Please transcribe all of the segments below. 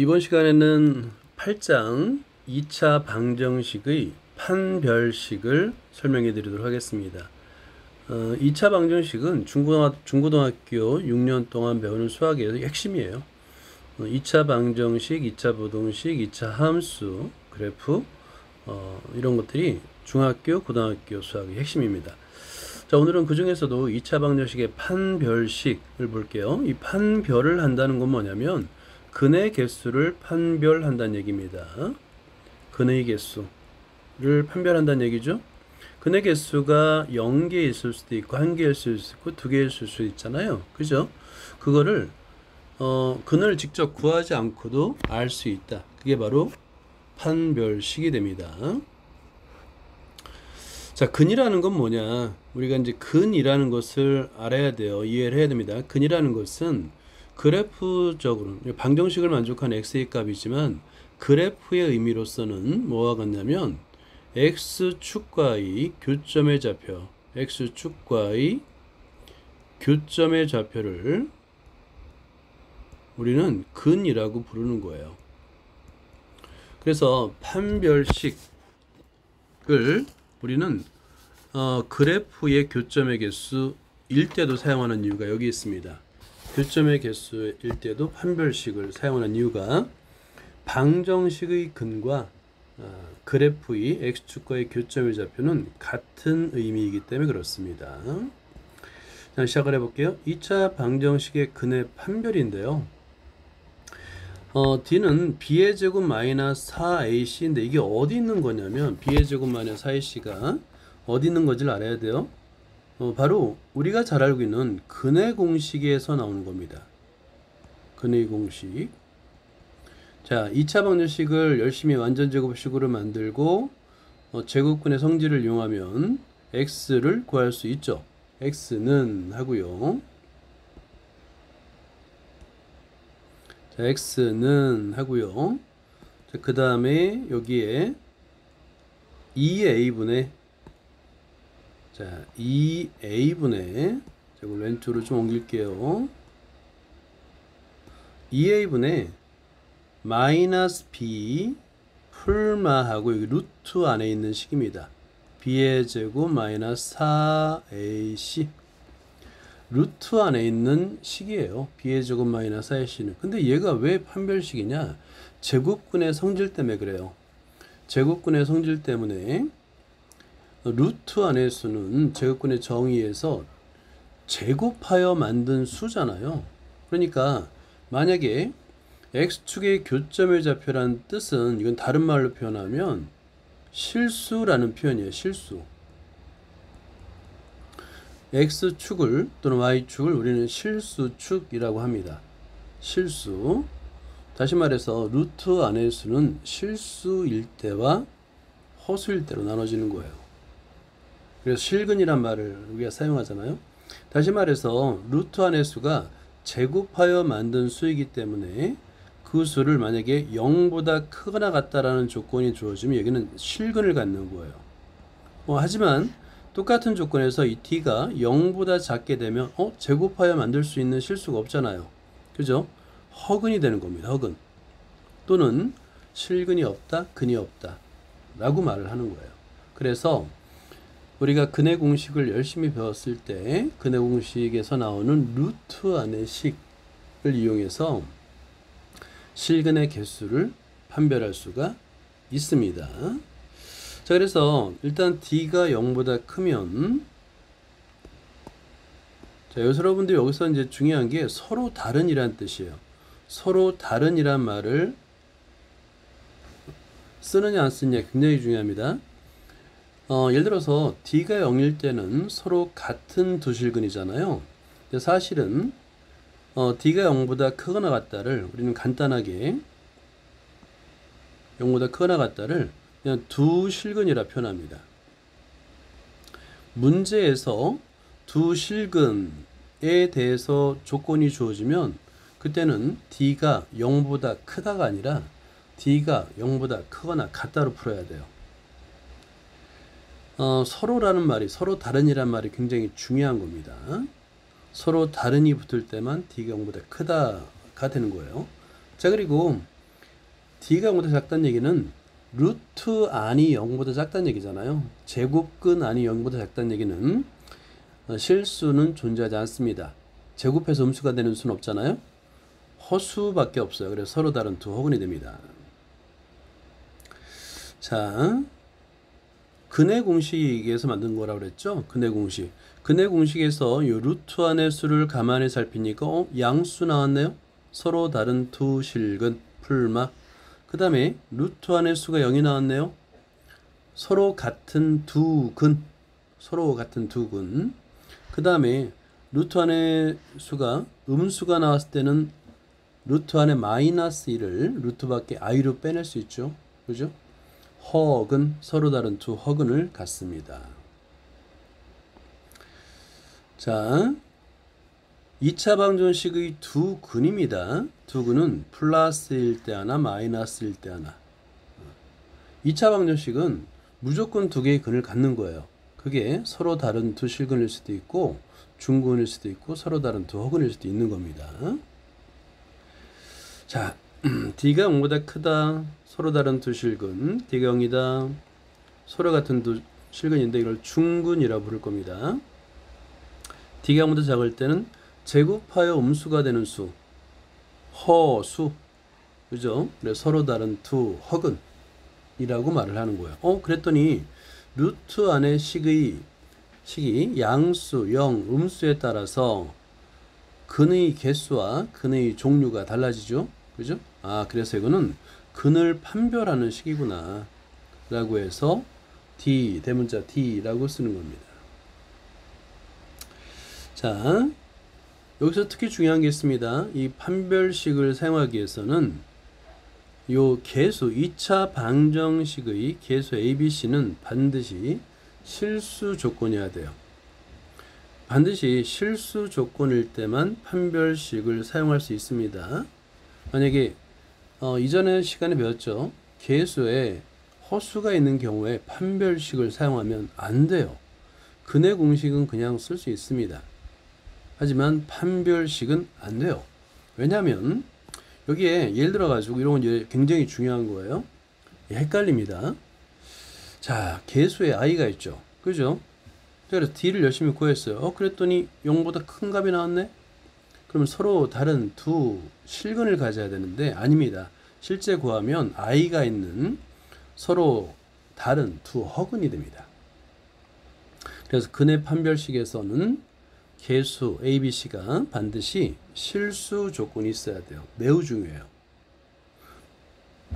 이번 시간에는 8장 2차 방정식의 판별식을 설명해 드리도록 하겠습니다. 2차 방정식은 중고등학교 6년 동안 배우는 수학의 핵심이에요. 2차 방정식, 2차 부등식, 2차 함수, 그래프 이런 것들이 중학교, 고등학교 수학의 핵심입니다. 자, 오늘은 그 중에서도 2차 방정식의 판별식을 볼게요. 이 판별을 한다는 건 뭐냐면 근의 개수를 판별한다는 얘기입니다. 근의 개수를 판별한다는 얘기죠. 근의 개수가 0개 있을 수도 있고 1개일 수도 있고 2개 있을 수도 있잖아요. 그죠? 그거를 근을 직접 구하지 않고도 알 수 있다. 그게 바로 판별식이 됩니다. 자, 근이라는 건 뭐냐? 우리가 이제 근이라는 것을 알아야 돼요. 이해를 해야 됩니다. 근이라는 것은 그래프적으로 방정식을 만족한 x의 값이지만 그래프의 의미로서는 뭐와 같냐면 x축과의 교점의 좌표, x축과의 교점의 좌표를 우리는 근이라고 부르는 거예요. 그래서 판별식을 우리는 그래프의 교점의 개수일 때도 사용하는 이유가 여기 있습니다. 교점의 개수일 때도 판별식을 사용하는 이유가 방정식의 근과 그래프의 x축과의 교점의 좌표는 같은 의미이기 때문에 그렇습니다. 자, 시작을 해볼게요. 2차 방정식의 근의 판별인데요. D는 B의 제곱 마이너스 4AC인데 이게 어디 있는 거냐면 B의 제곱 마이너스 4AC가 어디 있는 건지를 알아야 돼요. 바로 우리가 잘 알고 있는 근의 공식에서 나오는 겁니다. 근의 공식. 자, 2차 방정식을 열심히 완전제곱식으로 만들고 제곱근의 성질을 이용하면 x를 구할 수 있죠. x는 하고요. 자, x는 하고요. 그 다음에 여기에 2a분의 자, 2a분의 이걸 왼쪽으로 좀 옮길게요. 2a분의 마이너스 b 풀마하고 여기 루트 안에 있는 식입니다. b의 제곱 마이너스 4ac 루트 안에 있는 식이에요. b의 제곱 마이너스 4ac는. 근데 얘가 왜 판별식이냐? 제곱근의 성질 때문에 그래요. 제곱근의 성질 때문에 루트 안의 수는 제곱근의 정의에서 제곱하여 만든 수잖아요. 그러니까 만약에 x축의 교점의 좌표라는 뜻은 이건 다른 말로 표현하면 실수라는 표현이에요. 실수. x축을 또는 y축을 우리는 실수축이라고 합니다. 실수. 다시 말해서 루트 안의 수는 실수일 때와 허수일 때로 나눠지는 거예요. 그래서 실근이란 말을 우리가 사용하잖아요. 다시 말해서 루트 안의 수가 제곱하여 만든 수이기 때문에 그 수를 만약에 0보다 크거나 같다라는 조건이 주어지면 여기는 실근을 갖는 거예요. 하지만 똑같은 조건에서 이 t가 0보다 작게 되면 제곱하여 만들 수 있는 실수가 없잖아요. 그죠? 허근이 되는 겁니다. 허근. 또는 실근이 없다, 근이 없다 라고 말을 하는 거예요. 그래서 우리가 근의 공식을 열심히 배웠을 때 근의 공식에서 나오는 루트 안의 식을 이용해서 실근의 개수를 판별할 수가 있습니다. 자, 그래서 일단 D가 0보다 크면 자, 여러분들 여기서 이제 중요한 게 서로 다른이란 뜻이에요. 서로 다른이란 말을 쓰느냐 안 쓰느냐 굉장히 중요합니다. 예를 들어서 D가 0일 때는 서로 같은 두 실근이잖아요. 근데 사실은 D가 0보다 크거나 같다를 우리는 간단하게 0보다 크거나 같다를 그냥 두 실근이라 표현합니다. 문제에서 두 실근에 대해서 조건이 주어지면 그때는 D가 0보다 크다가 아니라 D가 0보다 크거나 같다로 풀어야 돼요. 서로라는 말이, 서로 다른이란 말이 굉장히 중요한 겁니다. 서로 다른이 붙을 때만 D가 0보다 크다가 되는 거예요. 자, 그리고 D가 0보다 작다는 얘기는 루트 안이 0보다 작다는 얘기잖아요. 제곱근 안이 0보다 작다는 얘기는 실수는 존재하지 않습니다. 제곱해서 음수가 되는 수는 없잖아요. 허수밖에 없어요. 그래서 서로 다른 두 허근이 됩니다. 자, 근의 공식에서 만든 거라고 그랬죠. 근의 공식. 근의 공식에서 이 루트 안의 수를 가만히 살피니까 양수 나왔네요. 서로 다른 두 실근 풀마. 그 다음에 루트 안의 수가 0이 나왔네요. 서로 같은 두 근. 서로 같은 두 근. 그 다음에 루트 안의 수가 음수가 나왔을 때는 루트 안에 마이너스 1을 루트 밖에 i로 빼낼 수 있죠. 그죠? 허근, 서로 다른 두 허근을 갖습니다. 자, 2차 방정식의 두 근입니다. 두 근은 플러스일 때 하나, 마이너스일 때 하나. 2차 방정식은 무조건 두 개의 근을 갖는 거예요. 그게 서로 다른 두 실근일 수도 있고 중근일 수도 있고 서로 다른 두 허근일 수도 있는 겁니다. 자, D가 0보다 크다. 서로 다른 두 실근. D가 0이다. 서로 같은 두 실근인데 이걸 중근이라고 부를 겁니다. D가 0보다 작을 때는 제곱하여 음수가 되는 수. 허수. 그죠? 그래서 서로 다른 두 허근이라고 말을 하는 거예요. 그랬더니 루트 안의 식이 양수, 0, 음수에 따라서 근의 개수와 근의 종류가 달라지죠. 그죠? 그래서 이거는 근을 판별하는 식이구나 라고 해서 D, 대문자 D라고 쓰는 겁니다. 자, 여기서 특히 중요한 게 있습니다. 이 판별식을 사용하기 위해서는 요 개수 2차 방정식의 개수 ABC는 반드시 실수 조건이어야 돼요. 반드시 실수 조건일 때만 판별식을 사용할 수 있습니다. 만약에 이전에 시간에 배웠죠. 개수에 허수가 있는 경우에 판별식을 사용하면 안 돼요. 근의 공식은 그냥 쓸 수 있습니다. 하지만 판별식은 안 돼요. 왜냐하면 여기에 예를 들어 가지고 이런 건 이제 굉장히 중요한 거예요. 헷갈립니다. 자, 개수에 i가 있죠. 그죠? 그래서 D를 열심히 구했어요. 그랬더니 0보다 큰 값이 나왔네? 그러면 서로 다른 두 실근을 가져야 되는데 아닙니다. 실제 구하면 i가 있는 서로 다른 두 허근이 됩니다. 그래서 근의 판별식에서는 개수 ABC가 반드시 실수 조건이 있어야 돼요. 매우 중요해요.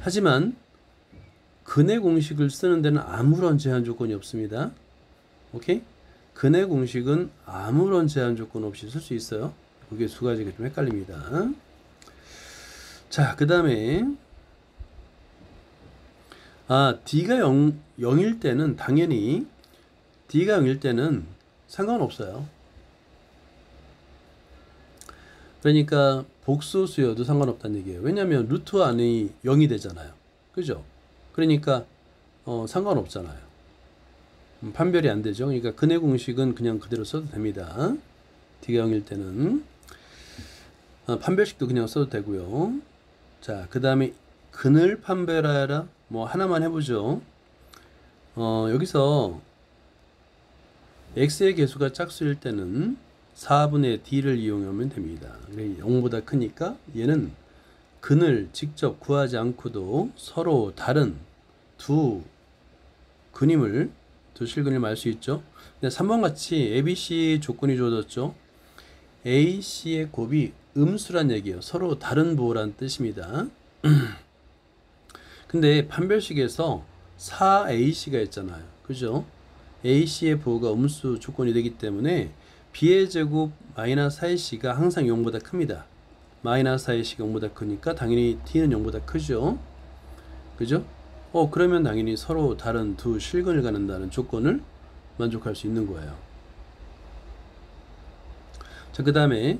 하지만 근의 공식을 쓰는 데는 아무런 제한 조건이 없습니다. 오케이? 근의 공식은 아무런 제한 조건 없이 쓸 수 있어요. 그게 두 가지가 좀 헷갈립니다. 자, 그 다음에 D가 0일 때는 당연히 D가 0일 때는 상관없어요. 그러니까 복소수여도 상관없다는 얘기예요. 왜냐하면 루트 안이 0이 되잖아요. 그죠? 그러니까 상관없잖아요. 판별이 안 되죠. 그러니까 근의 공식은 그냥 그대로 써도 됩니다. D가 0일 때는 판별식도 그냥 써도 되고요. 자, 그 다음에 근을 판별하여라. 뭐 하나만 해보죠. 여기서 x의 개수가 짝수일 때는 4분의 d를 이용하면 됩니다. 0보다 크니까 얘는 근을 직접 구하지 않고도 서로 다른 두 근임을 두 실근임을 알 수 있죠. 근데 3번 같이 ABC 조건이 주어졌죠. A, C의 곱이 음수란 얘기예요. 서로 다른 부호란 뜻입니다. 근데 판별식에서 4AC가 있잖아요. 그죠? AC의 부호가 음수 조건이 되기 때문에 B의 제곱 마이너스 4AC가 항상 0보다 큽니다. 마이너스 4AC가 0보다 크니까 당연히 T는 0보다 크죠. 그죠? 그러면 당연히 서로 다른 두 실근을 갖는다는 조건을 만족할 수 있는 거예요. 자, 그 다음에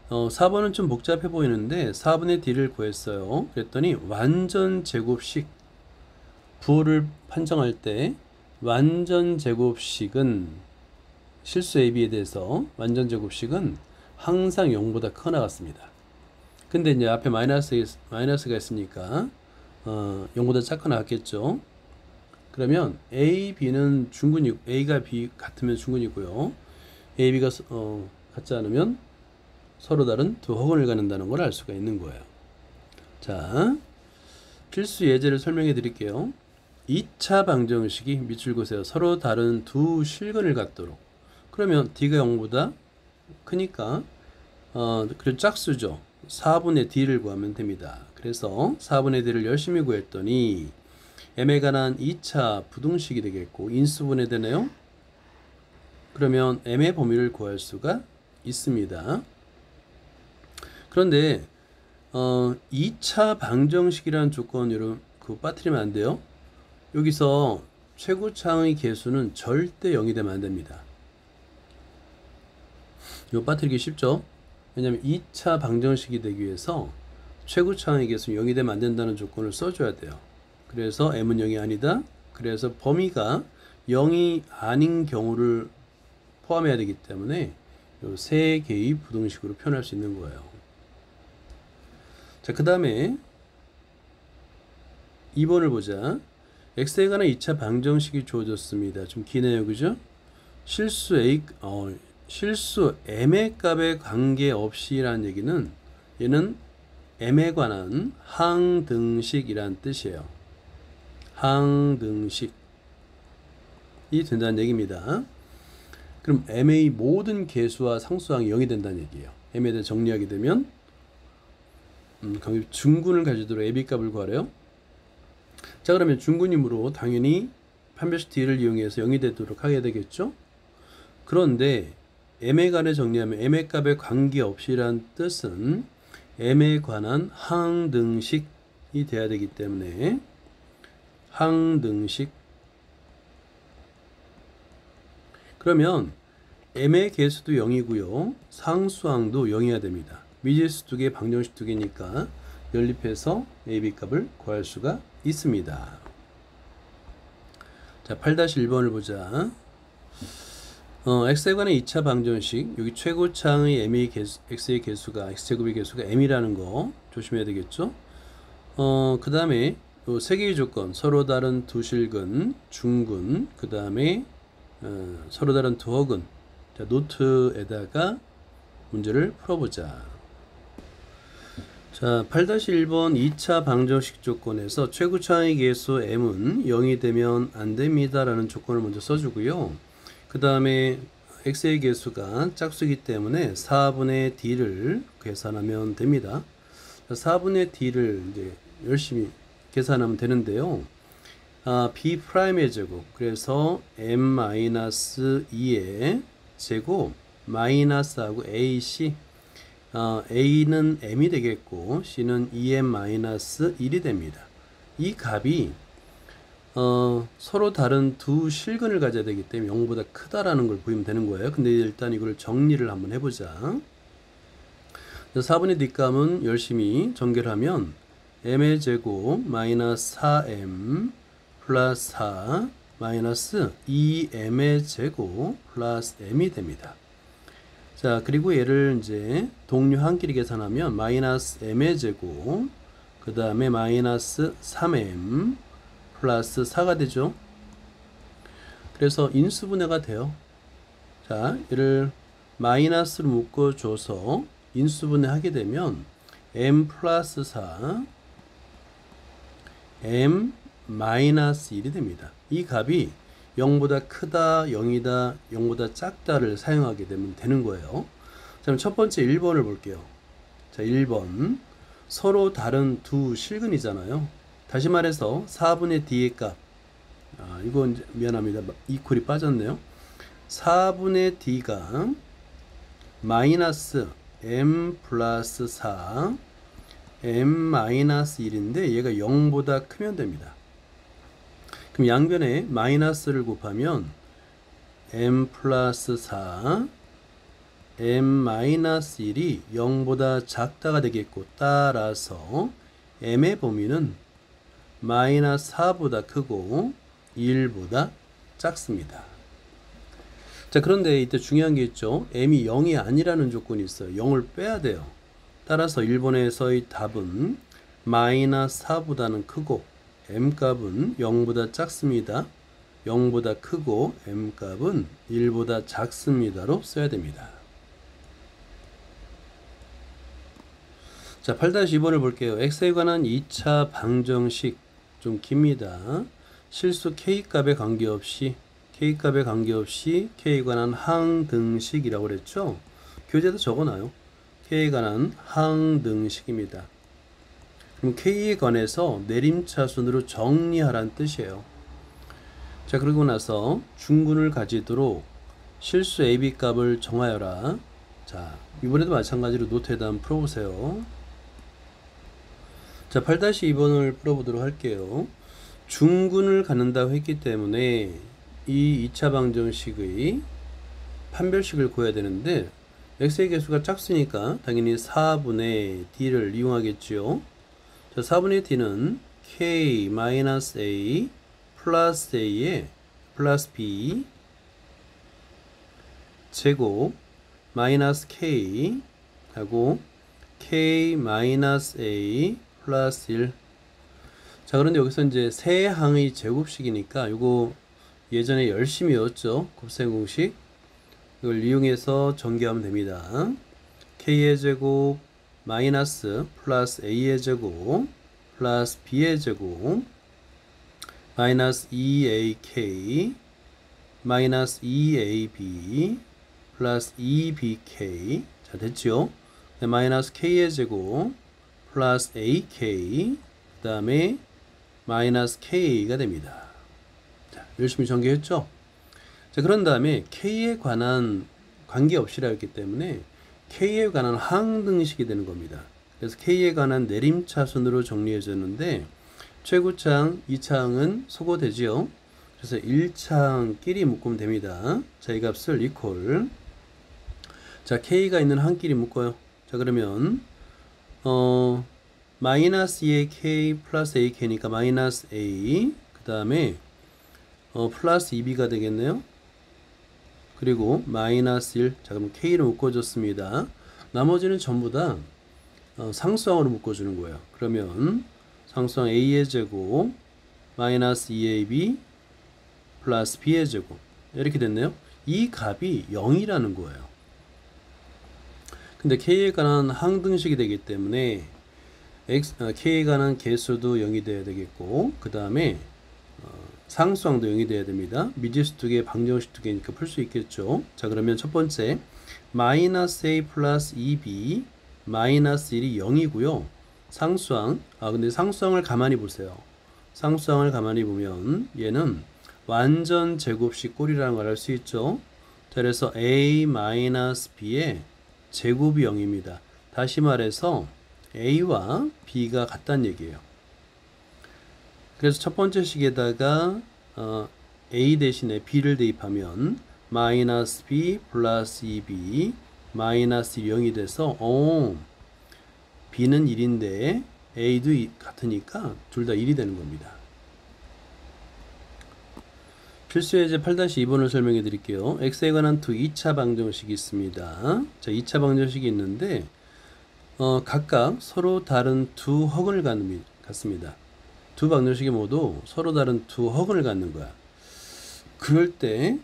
4번은 좀 복잡해 보이는데 4분의 D를 구했어요. 그랬더니 완전 제곱식 부호를 판정할 때 완전 제곱식은 실수 AB에 대해서 완전 제곱식은 항상 0보다 크거나 같습니다. 근데 이제 앞에 마이너스가 있으니까 0보다 작거나 같겠죠. 그러면 A, B는 중근이고 A가 B 같으면 중근이고요. A, B가 같지 않으면 서로 다른 두 허근을 갖는다는 걸 알 수가 있는 거예요. 자, 필수 예제를 설명해 드릴게요. 2차 방정식이 밑줄 그으세요. 서로 다른 두 실근을 갖도록. 그러면 D가 0보다 크니까 그리고 짝수죠. 4분의 D를 구하면 됩니다. 그래서 4분의 D를 열심히 구했더니 M에 관한 2차 부등식이 되겠고 인수분해 되네요. 그러면 M의 범위를 구할 수가 있습니다. 그런데 2차 방정식이라는 조건으로 빠뜨리면 안 돼요. 여기서 최고차의 개수는 절대 0이 되면 안 됩니다. 이거 빠뜨리기 쉽죠? 왜냐하면 2차 방정식이 되기 위해서 최고차의 개수는 0이 되면 안 된다는 조건을 써줘야 돼요. 그래서 M은 0이 아니다. 그래서 범위가 0이 아닌 경우를 포함해야 되기 때문에 이 세 개의 부등식으로 표현할 수 있는 거예요. 자, 그 다음에 2번을 보자. x에 관한 2차 방정식이 주어졌습니다. 좀 기네요, 그죠? 실수 m의 값에 관계없이라는 얘기는 얘는 m에 관한 항등식이란 뜻이에요. 항등식이 된다는 얘기입니다. 그럼 m의 모든 개수와 상수항이 0이 된다는 얘기예요. m에 대해 정리하게 되면 중근을 가지도록 AB 값을 구하래요. 자, 그러면 중근이므로 당연히 판별식 D를 이용해서 0이 되도록 하게 되겠죠. 그런데 m에 관해 정리하면 m의 값에 관계없이란 뜻은 m에 관한 항등식이 돼야 되기 때문에 항등식. 그러면 m의 개수도 0이고요. 상수항도 0이어야 됩니다. 미지수 2개, 방정식 2개니까 연립해서 AB 값을 구할 수가 있습니다. 자, 8-1번을 보자. x에 관한 2차 방정식, 여기 최고차의 m의 개수, x의 개수가 x제곱의 개수가 m이라는 거 조심해야 되겠죠. 그 다음에 세 개의 조건, 서로 다른 두 실근, 중근, 그 다음에 서로 다른 두 허근. 자, 노트에다가 문제를 풀어보자. 자, 8-1번 2차 방정식 조건에서 최고차의 개수 m은 0이 되면 안 됩니다 라는 조건을 먼저 써주고요. 그 다음에 x의 개수가 짝수이기 때문에 4분의 d를 계산하면 됩니다. 4분의 d를 이제 열심히 계산하면 되는데요. b'의 제곱, 그래서 m-2의 제곱 마이너스하고 ac, a는 m이 되겠고 c는 2m-1이 됩니다. 이 값이 서로 다른 두 실근을 가져야 되기 때문에 0보다 크다라는 걸 보이면 되는 거예요. 근데 일단 이걸 정리를 한번 해보자. 4분의 d값은 열심히 전개하면 m의 제곱 마이너스 4m 플러스 4 마이너스 2m의 제곱 플러스 m이 됩니다. 자, 그리고 얘를 이제 동류 한 끼리 계산하면 마이너스 m의 제곱, 그 다음에 마이너스 3m 플러스 4가 되죠. 그래서 인수분해가 돼요. 자, 얘를 마이너스로 묶어줘서 인수분해 하게 되면 m 플러스 4 m 마이너스 1이 됩니다. 이 값이 0보다 크다, 0이다, 0보다 작다를 사용하게 되면 되는 거예요. 자, 그럼 첫 번째 1번을 볼게요. 자, 1번. 서로 다른 두 실근이잖아요. 다시 말해서 4분의 d의 값. 이건 미안합니다. 이퀄이 빠졌네요. 4분의 d가 마이너스 m 플러스 4 m 마이너스 1인데 얘가 0보다 크면 됩니다. 그럼 양변에 마이너스를 곱하면 m 플러스 4 m 마이너스 1이 0보다 작다가 되겠고, 따라서 m의 범위는 마이너스 4보다 크고 1보다 작습니다. 자, 그런데 이때 중요한 게 있죠. m이 0이 아니라는 조건이 있어요. 0을 빼야 돼요. 따라서 일본에서의 답은 마이너스 4보다는 크고 m값은 0보다 작습니다. 0보다 크고 m값은 1보다 작습니다로 써야 됩니다. 자, 8-2번을 볼게요. x에 관한 2차 방정식 좀 깁니다. 실수 k값에 관계없이 k에 관한 항등식이라고 그랬죠. 교재도 적어놔요. k에 관한 항등식입니다. 그럼 k에 관해서 내림차순으로 정리하라는 뜻이에요. 자, 그러고 나서 중근을 가지도록 실수 AB 값을 정하여라. 자, 이번에도 마찬가지로 노트에다 한번 풀어보세요. 자, 8-2번을 풀어보도록 할게요. 중근을 갖는다고 했기 때문에 이 2차 방정식의 판별식을 구해야 되는데 x의 개수가 작으니까 당연히 4분의 d를 이용하겠죠. 자, 4분의 d는 k-a 플러스 a에 플러스 b 제곱 마이너스 k 하고 k-a 플러스 1. 자, 그런데 여기서 이제 세 항의 제곱식이니까 이거 예전에 열심히 외웠죠. 곱셈 공식. 이걸 이용해서 전개하면 됩니다. k의 제곱 마이너스 플러스 a의 제곱 플러스 b의 제곱 마이너스 2ak 마이너스 2ab 플러스 2bk. 자, 됐죠? 네, 마이너스 k의 제곱 플러스 ak 그 다음에 마이너스 k가 됩니다. 자, 열심히 전개했죠? 자, 그런 다음에 k에 관한 관계없이라 했기 때문에 k에 관한 항등식이 되는 겁니다. 그래서 k에 관한 내림차순으로 정리해줬는데 최고차항, 2차항은 소거되지요. 그래서 1차항끼리 묶으면 됩니다. 자, 이 값을 이퀄. 자, k가 있는 항끼리 묶어요. 자, 그러면 마이너스 2의 k 플러스 ak니까 마이너스 a 그 다음에 플러스 2b가 되겠네요. 그리고 마이너스 1. 자, 그럼 k를 묶어줬습니다. 나머지는 전부 다 상수항으로 묶어주는 거예요. 그러면 상수항 a의 제곱 마이너스 2ab 플러스 b의 제곱 이렇게 됐네요. 이 값이 0이라는 거예요. 근데 k에 관한 항등식이 되기 때문에 k에 관한 개수도 0이 돼야 되겠고 그 다음에 상수항도 0이 돼야 됩니다. 미지수 2개, 방정식 2개니까 풀 수 있겠죠. 자, 그러면 첫 번째 마이너스 a 플러스 2b 마이너스 1이 0이고요. 상수항, 근데 상수항을 가만히 보세요. 상수항을 가만히 보면 얘는 완전 제곱식 꼴이라는 걸 알 수 있죠. 자, 그래서 a 마이너스 b의 제곱이 0입니다. 다시 말해서 a와 b가 같다는 얘기예요. 그래서 첫 번째 식에다가 a 대신에 b를 대입하면 마이너스 b 플러스 2b 마이너스 0이 돼서 b는 1인데 a도 같으니까 둘 다 1이 되는 겁니다. 필수예제 8-2번을 설명해 드릴게요. x에 관한 2차 방정식이 있습니다. 자, 2차 방정식이 있는데 각각 서로 다른 두 허근을 갖습니다. 두 방정식이 모두 서로 다른 두 허근을 갖는 거야. 그럴 때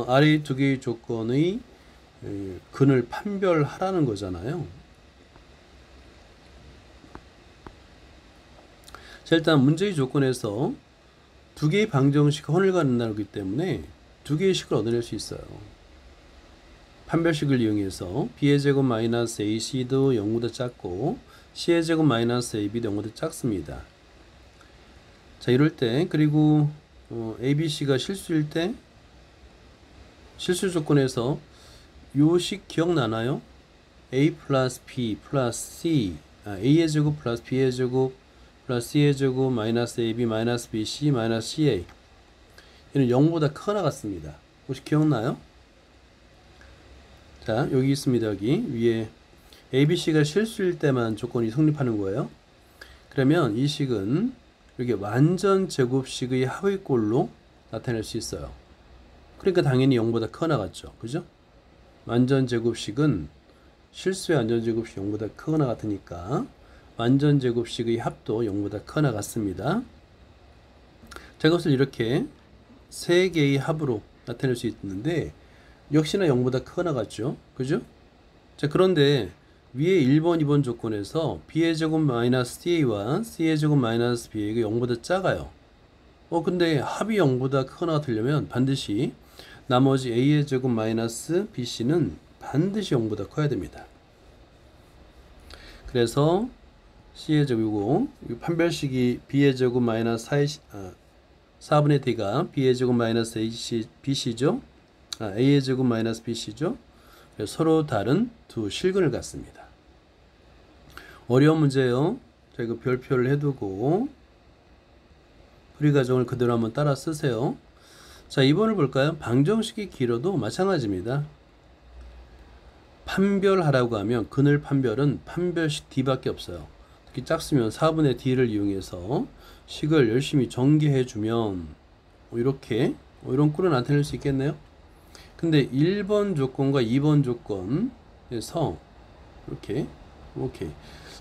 아래 두 개의 조건의 근을 판별하라는 거잖아요. 자, 일단 문제의 조건에서 두 개의 방정식 허를 갖는다기 때문에 두 개의 식을 얻어낼 수 있어요. 판별식을 이용해서 b의 제곱 마이너스 ac도 0보다 작고 c의 제곱 마이너스 ab도 0보다 작습니다. 자, 이럴 때 그리고 abc가 실수일 때 실수 조건에서 요 식 기억나나요? a 플러스 b 플러스 c a의 제곱 플러스 b의 제곱 플러스 c의 제곱 마이너스 ab 마이너스 bc 마이너스 ca 얘는 0보다 크거나 같습니다. 혹시 기억나요? 자, 여기 있습니다. 여기 위에 abc가 실수일 때만 조건이 성립하는 거예요. 그러면 이 식은 이렇게 완전 제곱식의 하위꼴로 나타낼 수 있어요. 그러니까 당연히 0보다 크거나 같죠. 그죠? 완전 제곱식은 실수의 완전제곱식 0보다 크거나 같으니까 완전제곱식의 합도 0보다 크거나 같습니다. 자, 이것을 이렇게 세 개의 합으로 나타낼 수 있는데 역시나 0보다 크거나 같죠? 그죠? 자, 그런데 위에 1번, 2번 조건에서 b의 제곱 마이너스 ca와 c의 제곱 마이너스 b가 0보다 작아요. 근데 합이 0보다 크거나 같으려면 반드시 나머지 a의 제곱 마이너스 bc는 반드시 0보다 커야 됩니다. 그래서 c의 제곱이고 판별식이 b의 제곱 마이너스 4분의 d가 b의 제곱 마이너스 bc죠. a의 제곱 마이너스 bc죠. 서로 다른 두 실근을 갖습니다. 어려운 문제예요. 자, 이거 별표를 해두고 풀이 과정을 그대로 한번 따라 쓰세요. 자, 2번을 볼까요? 방정식이 길어도 마찬가지입니다. 판별하라고 하면 그늘 판별은 판별식 d밖에 없어요. 특히 작으면 4분의 d를 이용해서 식을 열심히 전개해주면 이렇게 이런 꼴을 나타낼 수 있겠네요. 근데 1번 조건과 2번 조건에서 이렇게 오케이.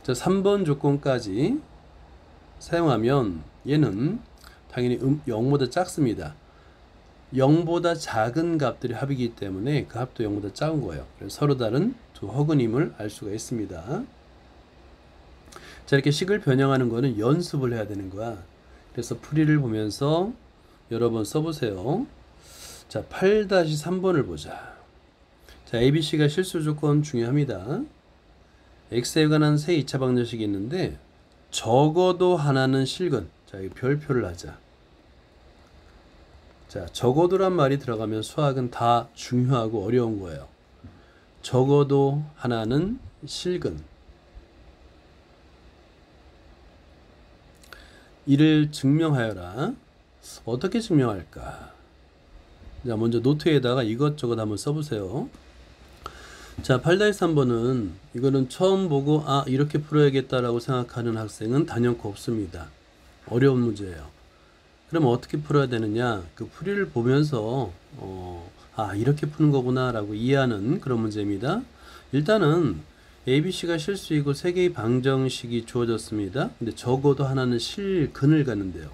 자, 3번 조건까지 사용하면 얘는 당연히 0보다 작습니다. 0보다 작은 값들이 합이기 때문에 그 합도 0보다 작은 거예요. 그래서 서로 다른 두 허근임을 알 수가 있습니다. 자, 이렇게 식을 변형하는 거는 연습을 해야 되는 거야. 그래서 풀이를 보면서 여러 번 써보세요. 자, 8-3번을 보자. 자, ABC가 실수 조건 중요합니다. X에 관한 세 2차 방정식이 있는데 적어도 하나는 실근. 자, 이 별표를 하자. 자, 적어도란 말이 들어가면 수학은 다 중요하고 어려운 거예요. 적어도 하나는 실근. 이를 증명하여라. 어떻게 증명할까? 자, 먼저 노트에다가 이것저것 한번 써보세요. 자, 8-3번은 이거는 처음 보고 이렇게 풀어야겠다라고 생각하는 학생은 단연코 없습니다. 어려운 문제예요. 그러면 어떻게 풀어야 되느냐? 그 풀이를 보면서 이렇게 푸는 거구나 라고 이해하는 그런 문제입니다. 일단은 ABC가 실수이고 세 개의 방정식이 주어졌습니다. 근데 적어도 하나는 실근을 갖는데요.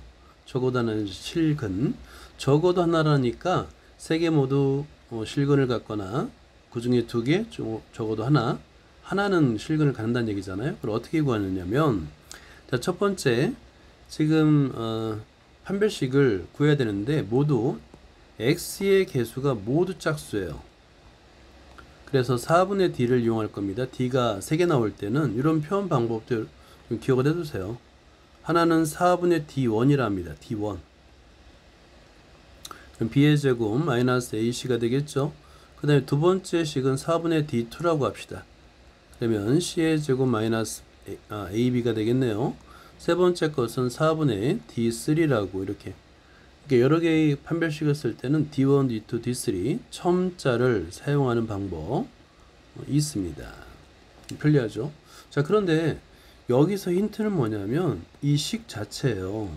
적어도 하나는 실근. 적어도 하나라니까 세 개 모두 실근을 갖거나 그 중에 두 개, 적어도 하나는 실근을 갖는다는 얘기잖아요. 그걸 어떻게 구하느냐면, 자, 첫 번째, 지금 판별식을 구해야 되는데 모두 x의 개수가 모두 짝수예요. 그래서 4분의 d를 이용할 겁니다. d가 3개 나올 때는 이런 표현 방법도 좀 기억을 해두세요. 하나는 4분의 d1이라 합니다. d1. 그럼 b의 제곱 마이너스 ac가 되겠죠. 그 다음에 두 번째 식은 4분의 d2라고 합시다. 그러면 c의 제곱 마이너스 ab가 되겠네요. 세 번째 것은 4분의 d3라고 이렇게 여러 개의 판별식을 쓸 때는 d1, d2, d3 첨자를 사용하는 방법 있습니다. 편리하죠. 자, 그런데 여기서 힌트는 뭐냐면 이 식 자체예요.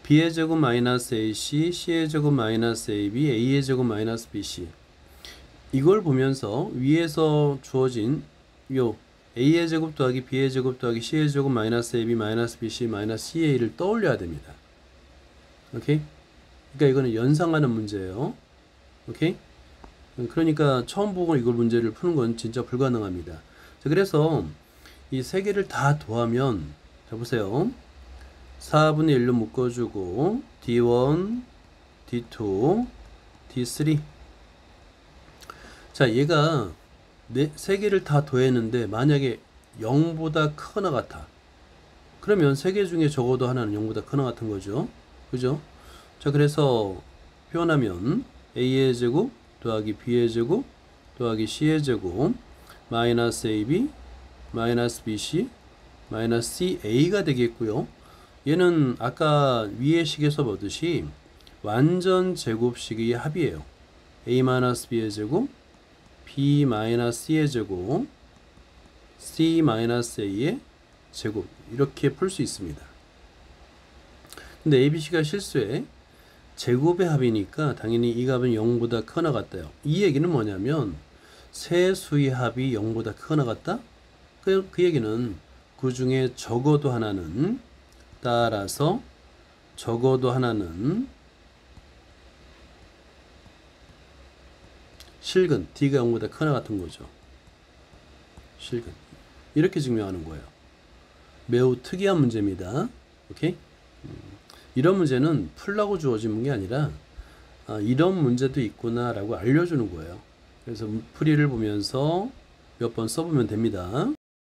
b의 제곱 마이너스 ac, c의 제곱 마이너스 ab, a의 제곱 마이너스 bc. 이걸 보면서 위에서 주어진 요 a의 제곱 더하기 b의 제곱 더하기 c의 제곱 마이너스 ab 마이너스 bc 마이너스 ca를 떠올려야 됩니다. 오케이? 그러니까 이거는 연상하는 문제예요. 오케이? 그러니까 처음 보고 이걸 문제를 푸는 건 진짜 불가능합니다. 자, 그래서 이 세 개를 다 더하면, 자, 보세요. 4분의 1로 묶어주고 d1, d2, d3. 자, 얘가 세 개를 다 더했는데 만약에 0보다 크거나 같아. 그러면 세 개 중에 적어도 하나는 0보다 크거나 같은 거죠. 그죠? 자, 그래서 표현하면 a의 제곱 더하기 b의 제곱 더하기 c의 제곱 마이너스 ab 마이너스 bc 마이너스 ca가 되겠고요. 얘는 아까 위의 식에서 보듯이 완전 제곱식의 합이에요. a 마이너스 b의 제곱 b 마이너스 c의 제곱 c 마이너스 a의 제곱 이렇게 풀 수 있습니다. 근데 ABC가 실수에 제곱의 합이니까 당연히 이 값은 0보다 크거나 같아요. 이 얘기는 뭐냐면 세 수의 합이 0보다 크거나 같다? 그 얘기는 그 중에 적어도 하나는, 따라서 적어도 하나는 실근, D가 0보다 크거나 같은 거죠. 실근. 이렇게 증명하는 거예요. 매우 특이한 문제입니다. 오케이? 이런 문제는 풀라고 주어진 게 아니라 이런 문제도 있구나 라고 알려주는 거예요. 그래서 풀이를 보면서 몇 번 써보면 됩니다.